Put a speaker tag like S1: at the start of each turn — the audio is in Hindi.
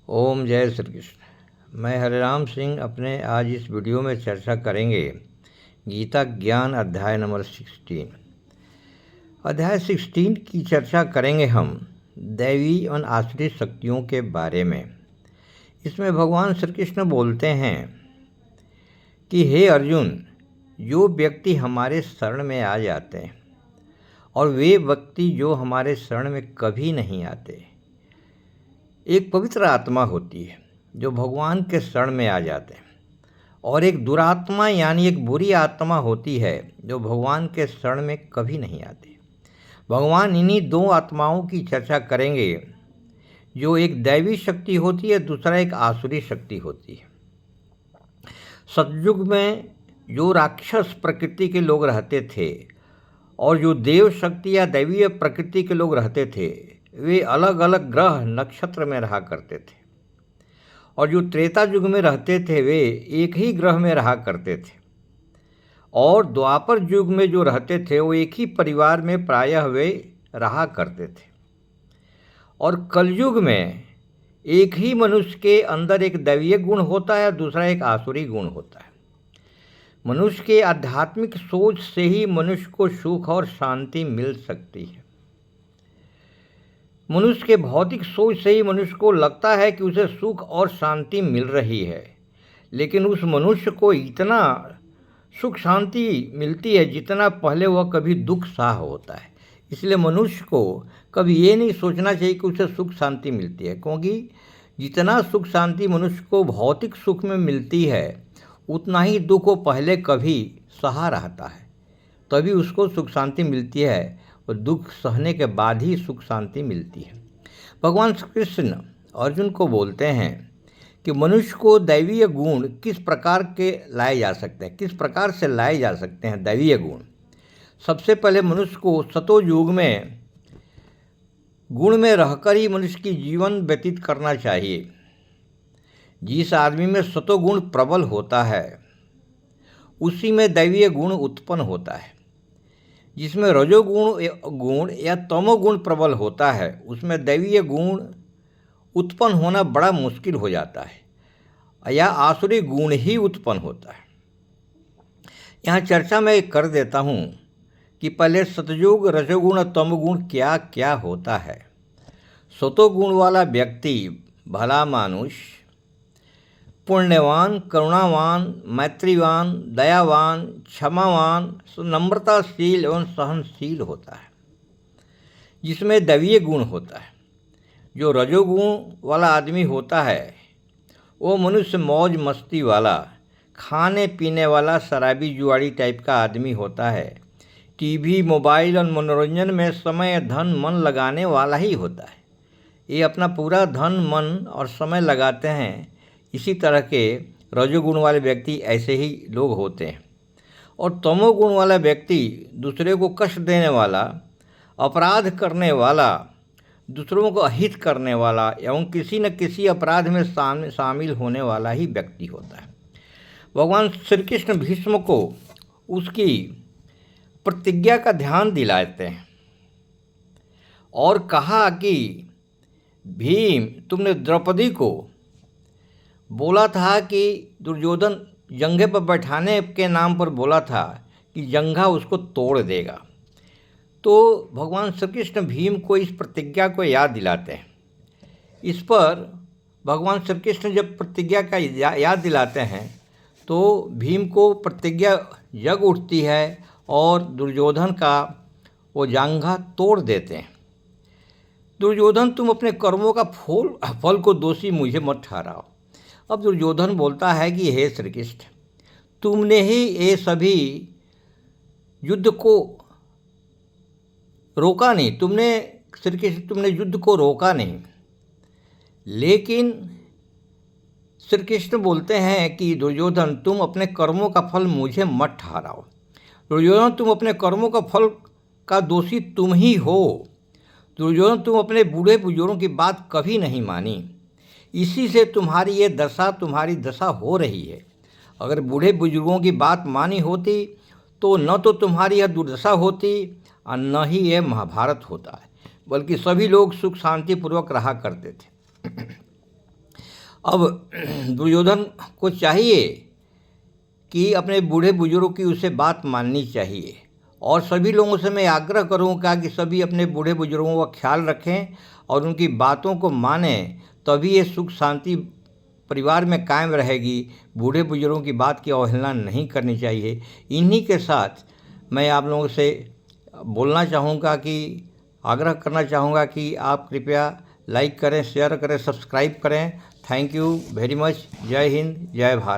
S1: ओम जय श्री कृष्ण। मैं हरिराम सिंह अपने आज इस वीडियो में चर्चा करेंगे गीता ज्ञान अध्याय नंबर 16। अध्याय 16 की चर्चा करेंगे हम दैवी और आसुरी शक्तियों के बारे में। इसमें भगवान श्री कृष्ण बोलते हैं कि हे अर्जुन, जो व्यक्ति हमारे शरण में आ जाते हैं और वे व्यक्ति जो हमारे शरण में कभी नहीं आते, एक पवित्र आत्मा होती है जो भगवान के शरण में आ जाते हैं, और एक दुरात्मा यानी एक बुरी आत्मा होती है जो भगवान के शरण में कभी नहीं आती। भगवान इन्हीं दो आत्माओं की चर्चा करेंगे, जो एक दैवी शक्ति होती है, दूसरा एक आसुरी शक्ति होती है। सतयुग में जो राक्षस प्रकृति के लोग रहते थे और जो देव शक्ति या दैवीय प्रकृति के लोग रहते थे, वे अलग अलग ग्रह नक्षत्र में रहा करते थे, और जो त्रेता युग में रहते थे वे एक ही ग्रह में रहा करते थे, और द्वापर युग में जो रहते थे वो एक ही परिवार में प्रायः वे रहा करते थे, और कलयुग में एक ही मनुष्य के अंदर एक दैवीय गुण होता है, दूसरा एक आसुरी गुण होता है। मनुष्य के आध्यात्मिक सोच से ही मनुष्य को सुख और शांति मिल सकती है। मनुष्य के भौतिक सोच से ही मनुष्य को लगता है कि उसे सुख और शांति मिल रही है, लेकिन उस मनुष्य को इतना सुख शांति मिलती है जितना पहले वह कभी दुख सहा होता है। इसलिए मनुष्य को कभी ये नहीं सोचना चाहिए कि उसे सुख शांति मिलती है, क्योंकि जितना सुख शांति मनुष्य को भौतिक सुख में मिलती है, उतना ही दुख वो पहले कभी सहा रहता है, तभी उसको सुख शांति मिलती है, और दुख सहने के बाद ही सुख शांति मिलती है। भगवान श्री कृष्ण अर्जुन को बोलते हैं कि मनुष्य को दैवीय गुण किस प्रकार के लाए जा सकते हैं, किस प्रकार से लाए जा सकते हैं दैवीय गुण। सबसे पहले मनुष्य को सतो युग में गुण में रहकर ही मनुष्य की जीवन व्यतीत करना चाहिए। जिस आदमी में सतो गुण प्रबल होता है उसी में दैवीय गुण उत्पन्न होता है। जिसमें रजोगुण या तमोगुण प्रबल होता है उसमें दैवीय गुण उत्पन्न होना बड़ा मुश्किल हो जाता है, या आसुरी गुण ही उत्पन्न होता है। यहाँ चर्चा मैं कर देता हूँ कि पहले सतयुग, रजोगुण और तमोगुण क्या क्या होता है। सतोगुण वाला व्यक्ति भला मानुष, पुण्यवान, करुणावान, मैत्रीवान, दयावान, क्षमावान, नम्रताशील एवं सहनशील होता है, जिसमें दैवीय गुण होता है। जो रजोगुण वाला आदमी होता है वो मनुष्य मौज मस्ती वाला, खाने पीने वाला, शराबी जुआड़ी टाइप का आदमी होता है। टीवी, मोबाइल और मनोरंजन में समय, धन, मन लगाने वाला ही होता है। ये अपना पूरा धन, मन और समय लगाते हैं। इसी तरह के रजोगुण वाले व्यक्ति ऐसे ही लोग होते हैं। और तमोगुण वाला व्यक्ति दूसरे को कष्ट देने वाला, अपराध करने वाला, दूसरों को अहित करने वाला एवं किसी न किसी अपराध में शामिल होने वाला ही व्यक्ति होता है। भगवान श्री कृष्ण भीष्म को उसकी प्रतिज्ञा का ध्यान दिलाते हैं और कहा कि भीम, तुमने द्रौपदी को बोला था कि दुर्योधन जंघे पर बैठाने के नाम पर बोला था कि जंघा उसको तोड़ देगा। तो भगवान श्री कृष्ण भीम को इस प्रतिज्ञा को याद दिलाते हैं। इस पर भगवान श्री कृष्ण जब प्रतिज्ञा का याद दिलाते हैं तो भीम को प्रतिज्ञा जग उठती है और दुर्योधन का वो जांघा तोड़ देते हैं। दुर्योधन, तुम अपने कर्मों का फल को दोषी मुझे मत ठहराओ। अब दुर्योधन बोलता है कि हे श्री कृष्ण, तुमने ही ये सभी युद्ध को रोका नहीं, तुमने युद्ध को रोका नहीं। लेकिन श्री कृष्ण बोलते हैं कि दुर्योधन, तुम अपने कर्मों का फल मुझे मत ठहराओ। दुर्योधन, तुम अपने कर्मों का फल का दोषी तुम ही हो। दुर्योधन, तुम अपने बूढ़े बुजुर्गों की बात कभी नहीं मानी, इसी से तुम्हारी दशा हो रही है। अगर बूढ़े बुजुर्गों की बात मानी होती तो न तो तुम्हारी यह दुर्दशा होती और न ही यह महाभारत होता है, बल्कि सभी लोग सुख शांति पूर्वक रहा करते थे। अब दुर्योधन को चाहिए कि अपने बूढ़े बुजुर्गों की उसे बात माननी चाहिए, और सभी लोगों से मैं आग्रह करूँगा कि सभी अपने बूढ़े बुजुर्गों का ख्याल रखें और उनकी बातों को मानें, तभी ये सुख शांति परिवार में कायम रहेगी। बूढ़े बुजुर्गों की बात की अवहेलना नहीं करनी चाहिए। इन्हीं के साथ मैं आप लोगों से बोलना चाहूँगा कि आग्रह करना चाहूँगा कि आप कृपया लाइक करें, शेयर करें, सब्सक्राइब करें। Thank you very much. जय हिंद, जय भारत।